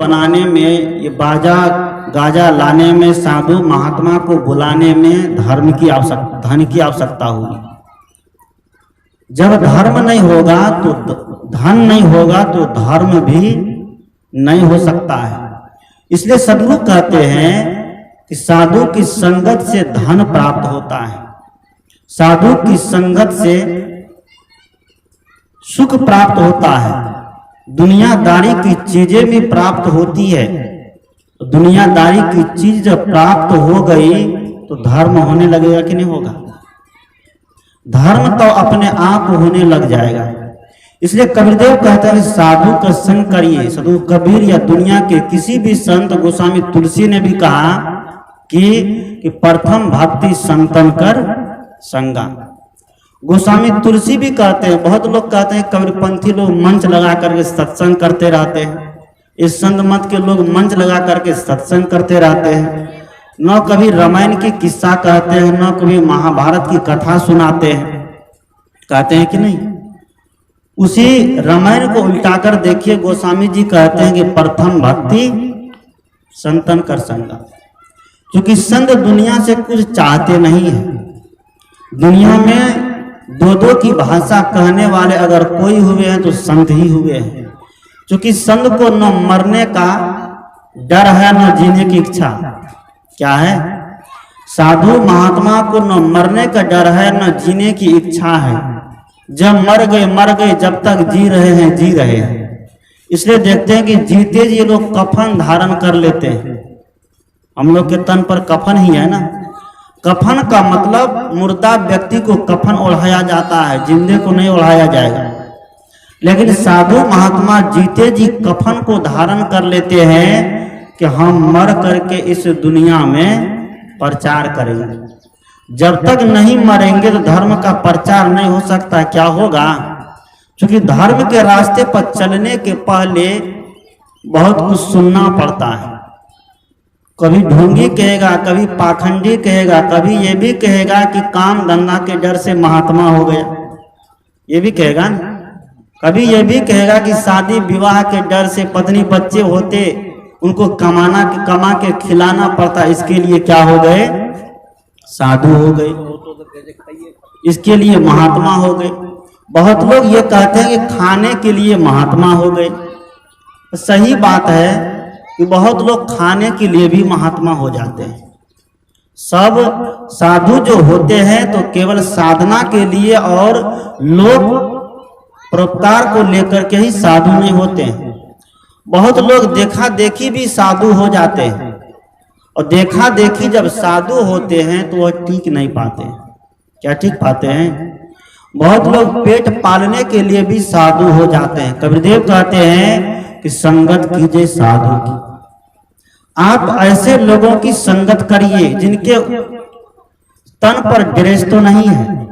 बनाने में, ये बाजा गाजा लाने में, साधु महात्मा को बुलाने में धन की आवश्यकता होगी। जब धर्म नहीं होगा तो धन नहीं होगा तो धर्म भी नहीं हो सकता है। इसलिए सदगुरु कहते हैं कि साधु की संगत से धन प्राप्त होता है, साधु की संगत से सुख प्राप्त होता है, दुनियादारी की चीजें भी प्राप्त होती है। दुनियादारी की चीज जब प्राप्त हो गई तो धर्म होने लगेगा कि नहीं होगा? धर्म तो अपने आप होने लग जाएगा। इसलिए कबीरदेव कहता है साधु का संग करिए। साधु कबीर या दुनिया के किसी भी संत, गोस्वामी तुलसी ने भी कहा कि प्रथम भक्ति संतन कर संगा। गोस्वामी तुलसी भी कहते हैं, बहुत लोग कहते हैं कबीरपंथी लोग मंच लगा करके सत्संग करते रहते हैं, इस संत मत के लोग मंच लगा करके सत्संग करते रहते हैं, न कभी रामायण की किस्सा कहते हैं, न कभी महाभारत की कथा सुनाते हैं। कहते हैं कि नहीं? उसी रामायण को उल्टाकर देखिए, गोस्वामी जी कहते हैं कि प्रथम भक्ति संतन कर संगा। क्योंकि संत दुनिया से कुछ चाहते नहीं है। दुनिया में दो दो की भाषा कहने वाले अगर कोई हुए हैं तो संत ही हुए हैं। क्योंकि संत को न मरने का डर है न जीने की इच्छा। क्या है? साधु महात्मा को न मरने का डर है न जीने की इच्छा है। जब मर गए, जब तक जी रहे हैं जी रहे हैं। इसलिए देखते हैं कि जीते जी लोग कफन धारण कर लेते हैं। हम लोग के तन पर कफन ही है ना। कफन का मतलब मुर्दा व्यक्ति को कफन ओढ़ाया जाता है, जिंदे को नहीं ओढ़ाया जाएगा। लेकिन साधु महात्मा जीते जी कफन को धारण कर लेते हैं कि हम मर करके इस दुनिया में प्रचार करेंगे। जब तक नहीं मरेंगे तो धर्म का प्रचार नहीं हो सकता। क्या होगा? क्योंकि धर्म के रास्ते पर चलने के पहले बहुत कुछ सुनना पड़ता है। कभी ढोंगी कहेगा, कभी पाखंडी कहेगा, कभी ये भी कहेगा कि काम धंधा के डर से महात्मा हो गया, ये भी कहेगा ना। कभी ये भी कहेगा कि शादी विवाह के डर से पत्नी बच्चे होते उनको कमा के खिलाना पड़ता, इसके लिए क्या हो गए? साधु हो गए, इसके लिए महात्मा हो गए। बहुत लोग ये कहते हैं कि खाने के लिए महात्मा हो गए। सही बात है कि बहुत लोग खाने के लिए भी महात्मा हो जाते हैं। सब साधु जो होते हैं तो केवल साधना के लिए और लोक परोपकार को लेकर के ही साधु नहीं होते हैं। बहुत लोग देखा देखी भी साधु हो जाते हैं, और देखा देखी जब साधु होते हैं तो वह टिक नहीं पाते। क्या टिक पाते हैं? बहुत लोग पेट पालने के लिए भी साधु हो जाते हैं। कबीरदेव कहते हैं कि संगत कीजिए साधु की। आप ऐसे लोगों की संगत करिए जिनके तन पर ड्रेस तो नहीं है,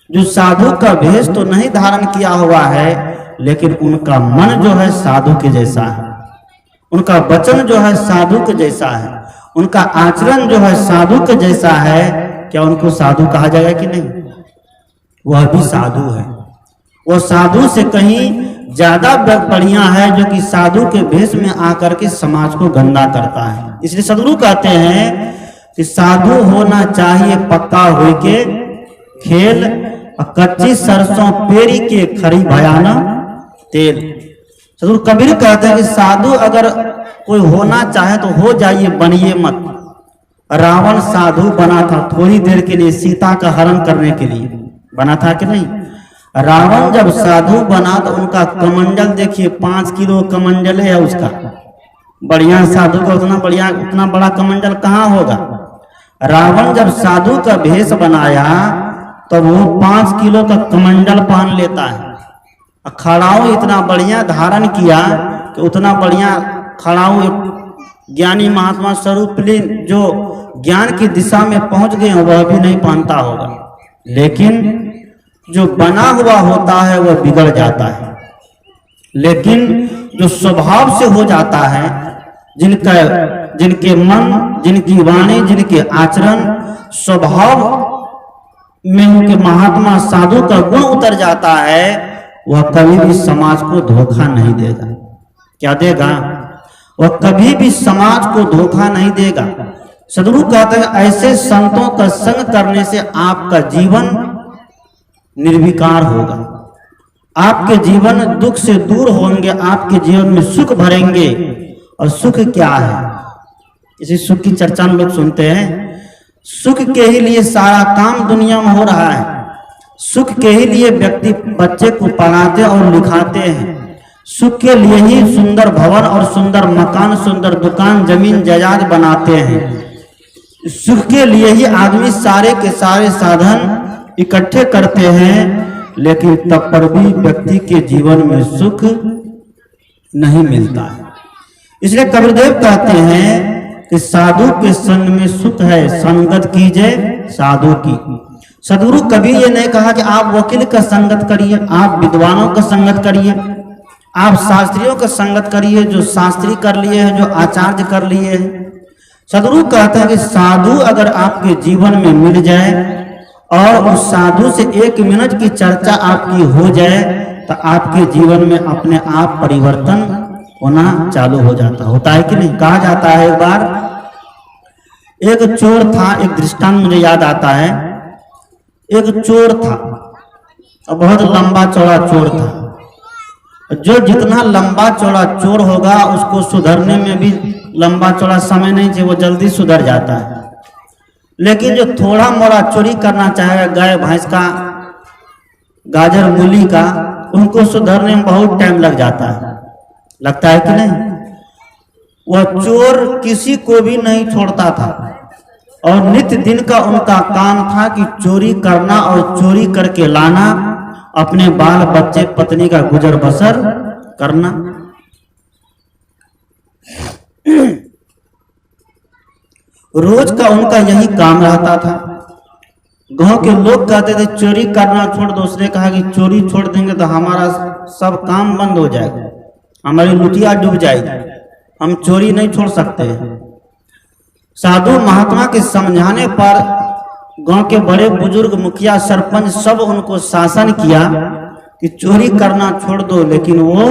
जो साधु का भेष तो नहीं धारण किया हुआ है, लेकिन उनका मन जो है साधु के जैसा है, उनका वचन जो है साधु के जैसा है, उनका आचरण जो है साधु के जैसा है। क्या उनको साधु कहा जाएगा कि नहीं? वह भी साधु है। वह साधु से कहीं ज्यादा बढ़िया है जो कि साधु के भेष में आकर के समाज को गंदा करता है। इसलिए सदगुरु कहते हैं कि साधु होना चाहिए पक्का हुई के खेल, कच्ची सरसों पेरी के खरी भयाना तेल। सदगुरु कबीर कहते हैं कि साधु अगर कोई होना चाहे तो हो जाइए, बनिए मत। रावण साधु बना था थोड़ी देर के लिए, सीता का हरण करने के लिए बना था कि नहीं? रावण जब साधु बना तो उनका कमंडल देखिए, 5 किलो कमंडल है उसका। बढ़िया साधु का उतना बड़ा कमंडल कहाँ होगा? रावण जब साधु का भेष बनाया तो वो 5 किलो का कमंडल पहन लेता है। खड़ाऊ इतना बढ़िया धारण किया कि उतना बढ़िया खड़ाऊ ज्ञानी महात्मा स्वरूप जो ज्ञान की दिशा में पहुंच गए हैं वह भी नहीं पहनता होगा। लेकिन जो बना हुआ होता है वह बिगड़ जाता है। लेकिन जो स्वभाव से हो जाता है, जिनके मन, जिनकी वाणी, जिनके आचरण, स्वभाव में उनके महात्मा साधु का गुण उतर जाता है, वह कभी भी समाज को धोखा नहीं देगा। क्या देगा? वह कभी भी समाज को धोखा नहीं देगा। सदगुरु कहते हैं ऐसे संतों का संग करने से आपका जीवन निर्विकार होगा, आपके जीवन दुख से दूर होंगे, आपके जीवन में सुख भरेंगे। और सुख क्या है, इसी सुख की चर्चा हम लोग सुनते हैं। सुख के ही लिए सारा काम दुनिया में हो रहा है, सुख के ही लिए व्यक्ति बच्चे को पढ़ाते और लिखाते हैं, सुख के लिए ही सुंदर भवन और सुंदर मकान, सुंदर दुकान, जमीन जायदाद बनाते हैं। सुख के लिए ही आदमी सारे के सारे साधन इकट्ठे करते हैं, लेकिन तब पर भी व्यक्ति के जीवन में सुख नहीं मिलता है। इसलिए कबीरदेव कहते हैं कि साधु के संग में सुख है, संगत कीजिए साधु की। सदगुरु कभी ये नहीं कहा कि आप वकील का संगत करिए, आप विद्वानों का संगत करिए, आप शास्त्रियों का संगत करिए, जो शास्त्री कर लिए हैं, जो आचार्य कर लिए हैं। सदगुरु कहता है कि साधु अगर आपके जीवन में मिल जाए और उस साधु से 1 मिनट की चर्चा आपकी हो जाए तो आपके जीवन में अपने आप परिवर्तन होना चालू हो जाता, होता है कि नहीं। कहा जाता है एक बार एक चोर था, एक दृष्टांत मुझे याद आता है। एक चोर था और बहुत लंबा चौड़ा चोर था। जो जितना लंबा चौड़ा चोर होगा उसको सुधरने में भी लंबा चौड़ा समय नहीं चाहिए, वो जल्दी सुधर जाता है। लेकिन जो थोड़ा मोड़ा चोरी करना चाहेगा, गाय भैंस का, गाजर मूली का, उनको सुधरने में बहुत टाइम लग जाता है, लगता है कि नहीं। वह चोर किसी को भी नहीं छोड़ता था और नित्य दिन का उनका काम था कि चोरी करना और चोरी करके लाना, अपने बाल बच्चे पत्नी का गुजर बसर करना। रोज का उनका यही काम रहता था। गांव के लोग कहते थे चोरी करना छोड़ दो, उसने कहा कि चोरी छोड़ देंगे तो हमारा सब काम बंद हो जाएगा, हमारी लुटिया डूब जाएगी, हम चोरी नहीं छोड़ सकते। साधु महात्मा के समझाने पर गांव के बड़े बुजुर्ग, मुखिया, सरपंच सब उनको शासन किया कि चोरी करना छोड़ दो, लेकिन वो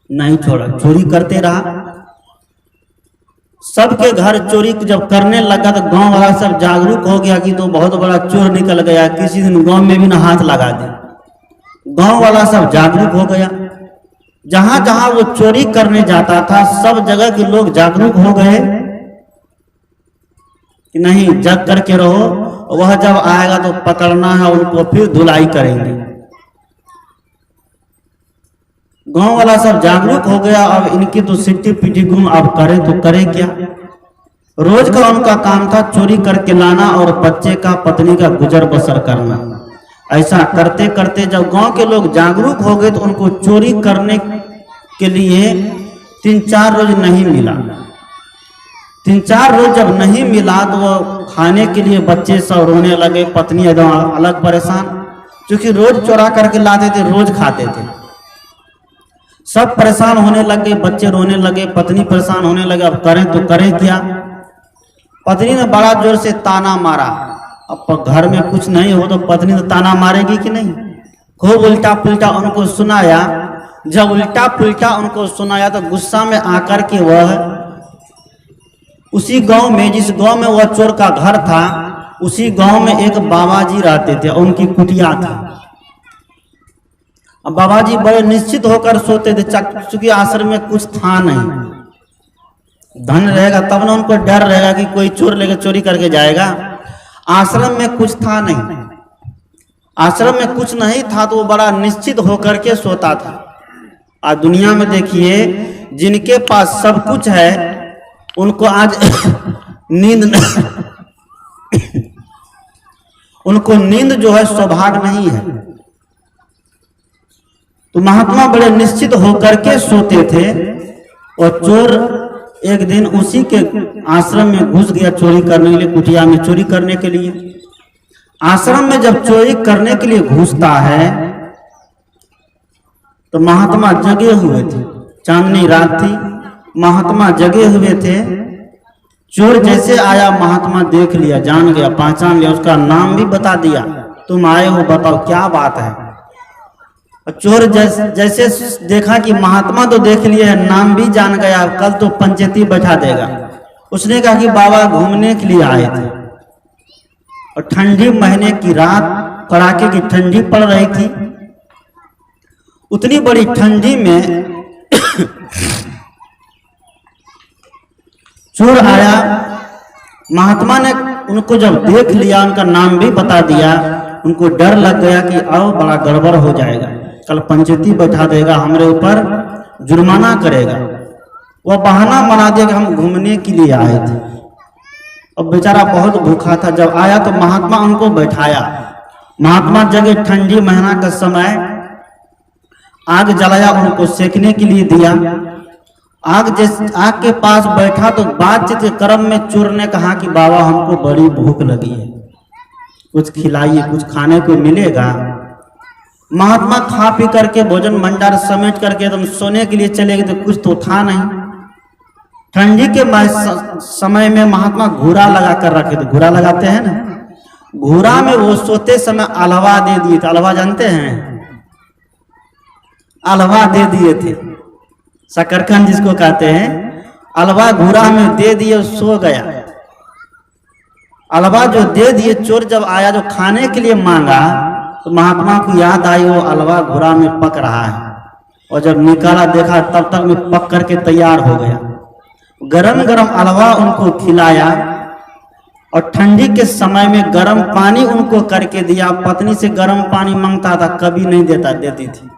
नहीं छोड़ा, चोरी करते रहा। सबके घर चोरी जब करने लगा तो गांव वाला सब जागरूक हो गया कि तो बहुत बड़ा चोर निकल गया, किसी दिन गांव में भी ना हाथ लगा दे। गांव वाला सब जागरूक हो गया। जहां जहां वो चोरी करने जाता था सब जगह के लोग जागरूक हो गए कि नहीं, जग करके रहो, वह जब आएगा तो पकड़ना है, उनको फिर धुलाई करेंगे। गांव वाला सब जागरूक हो गया। अब इनकी तो सिट्टी पीटी गुम, अब करें तो करें क्या। रोज का उनका काम था चोरी करके लाना और बच्चे का, पत्नी का गुजर बसर करना। ऐसा करते करते जब गांव के लोग जागरूक हो गए तो उनको चोरी करने के लिए 3-4 रोज नहीं मिला। 3-4 रोज जब नहीं मिला तो वो खाने के लिए बच्चे सब रोने लगे, पत्नी एकदम अलग परेशान, क्योंकि रोज चोरा करके लाते थे, रोज खाते थे। सब परेशान होने लगे, बच्चे रोने लगे, पत्नी परेशान होने लगे, अब करें तो करें क्या। पत्नी ने बड़ा जोर से ताना मारा। अब घर में कुछ नहीं हो तो पत्नी तो ताना मारेगी कि नहीं। खूब उल्टा पुल्टा उनको सुनाया। जब उल्टा पुल्टा उनको सुनाया तो गुस्सा में आकर के वह उसी गांव में, जिस गांव में वह चोर का घर था, उसी गांव में एक बाबा जी रहते थे, उनकी कुटिया थी। अब बाबा जी बड़े निश्चित होकर सोते थे, चूंकि आश्रम में कुछ था नहीं, धन रहेगा तब ना उनको डर रहेगा कि कोई चोर लेकर चोरी करके जाएगा। आश्रम में कुछ था नहीं, आश्रम में कुछ नहीं था तो वो बड़ा निश्चित होकर के सोता था। आज दुनिया में देखिए जिनके पास सब कुछ है उनको आज उनको नींद जो है सौभाग्य नहीं है। तो महात्मा बड़े निश्चित होकर के सोते थे और चोर एक दिन उसी के आश्रम में घुस गया चोरी करने के लिए, कुटिया में चोरी करने के लिए। आश्रम में जब चोरी करने के लिए घुसता है तो महात्मा जगे हुए थे, चांदनी रात थी, महात्मा जगे हुए थे। चोर जैसे आया महात्मा देख लिया, जान गया, पहचान लिया, उसका नाम भी बता दिया, तुम आए हो बताओ क्या बात है। और चोर जैसे देखा कि महात्मा तो देख लिए है, नाम भी जान गया, कल तो पंचायती बैठा देगा। उसने कहा कि बाबा घूमने के लिए आए थे, और ठंडी महीने की रात, कड़ाके की ठंडी पड़ रही थी। उतनी बड़ी ठंडी में चोर आया। महात्मा ने उनको जब देख लिया, उनका नाम भी बता दिया, उनको डर लग गया कि आओ बड़ा गड़बड़ हो जाएगा, कल पंचायती बैठा देगा, हमारे ऊपर जुर्माना करेगा। वह बहाना बना दिया कि हम घूमने के लिए आए थे। अब बेचारा बहुत भूखा था। जब आया तो महात्मा उनको बैठाया। महात्मा जगह ठंडी महीना का समय आग जलाया, उनको सेकने के लिए दिया। आग के पास बैठा तो बातचीत के क्रम में चोर ने कहा कि बाबा हमको बड़ी भूख लगी है, कुछ खिलाइए, कुछ खाने को मिलेगा। महात्मा खा पी करके भोजन भंडार समेट करके तुम सोने के लिए चले गए, तो कुछ तो था नहीं। ठंडी के समय में महात्मा घूरा लगा कर रखे थे, घूरा लगाते हैं ना, घूरा में वो सोते समय अलवा दे दिए थे। अलवा जानते हैं? अलवा दे दिए थे, शकरकंद जिसको कहते हैं, अलवा घूरा में दे दिए, सो गया। अलवा जो दे दिए, चोर जब आया, जो खाने के लिए मांगा, तो महात्मा को याद आई वो अलवा घूरा में पक रहा है, और जब निकाला देखा तब तक में पक करके तैयार हो गया। गरम गरम अलवा उनको खिलाया, और ठंडी के समय में गरम पानी उनको करके दिया। पत्नी से गरम पानी मांगता था, कभी नहीं देती थी,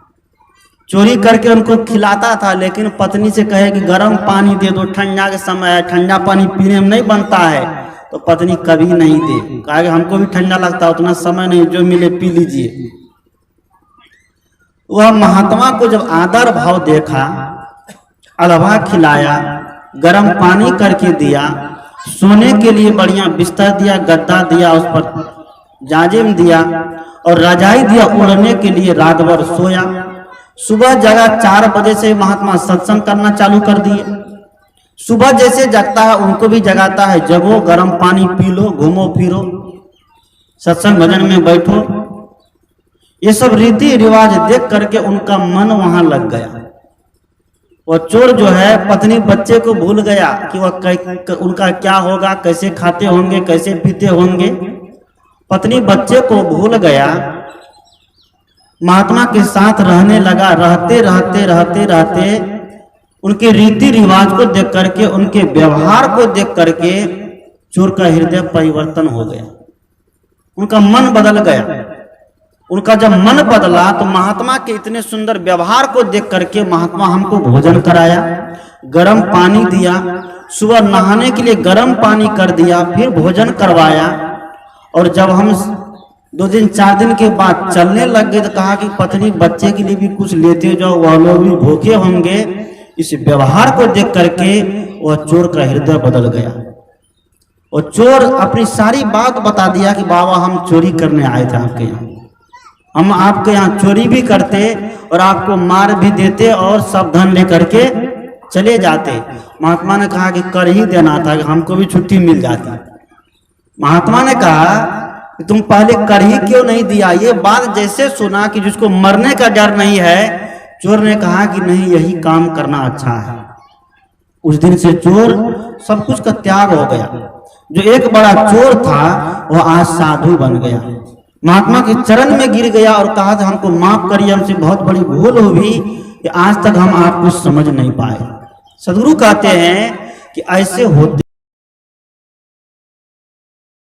चोरी करके उनको खिलाता था। लेकिन पत्नी से कहे कि गर्म पानी दे दो, ठंडा के समय है, ठंडा पानी पीने में नहीं बनता है, तो पत्नी कभी नहीं दे। कहा कि हमको भी ठंडा लगता है, उतना समय नहीं, जो मिले पी लीजिए। वह महात्मा को जब आदर भाव देखा, अलवा खिलाया, गर्म पानी करके दिया, सोने के लिए बढ़िया बिस्तर दिया, गद्दा दिया, उस पर जाजिम दिया, और रजाई दिया ओढ़ने के लिए, रात भर सोया। सुबह जगा 4 बजे से महात्मा सत्संग करना चालू कर दिए। सुबह जैसे जगता है उनको भी जगाता है, जगो, गर्म पानी पी लो, घूमो फिरो, सत्संग भजन में बैठो। ये सब रीति रिवाज देख करके उनका मन वहां लग गया। और चोर जो है पत्नी बच्चे को भूल गया कि वह उनका क्या होगा, कैसे खाते होंगे, कैसे पीते होंगे। पत्नी बच्चे को भूल गया, महात्मा के साथ रहने लगा। रहते रहते रहते रहते उनके रीति रिवाज को देख करके, उनके व्यवहार को देख करके चोर का हृदय परिवर्तन हो गया, उनका मन बदल गया। उनका जब मन बदला तो महात्मा के इतने सुंदर व्यवहार को देख करके महात्मा हमको भोजन कराया, गर्म पानी दिया, सुबह नहाने के लिए गर्म पानी कर दिया, फिर भोजन करवाया। और जब हम 2 दिन 4 दिन के बाद चलने लग गए तो कहा कि पत्नी बच्चे के लिए भी कुछ लेते जाओ, वह लोग भी भूखे होंगे। इस व्यवहार को देख करके वह चोर का हृदय बदल गया, और चोर अपनी सारी बात बता दिया कि बाबा हम चोरी करने आए थे आपके यहाँ, हम आपके यहाँ चोरी भी करते और आपको मार भी देते और सब धन लेकर के चले जाते। महात्मा ने कहा कि कर ही देना था, कि हमको भी छुट्टी मिल जाती। महात्मा ने कहा कि तुम पहले कर ही क्यों नहीं दिया। ये बात जैसे सुना कि जिसको मरने का डर नहीं है, चोर ने कहा कि नहीं, यही काम करना अच्छा है। उस दिन से चोर सब कुछ का त्याग हो गया। जो एक बड़ा चोर था वह आज साधु बन गया, महात्मा के चरण में गिर गया और कहा था हमको माफ करिए, हमसे बहुत बड़ी भूल हुई कि आज तक हम आपको समझ नहीं पाए। सदगुरु कहते हैं कि ऐसे होते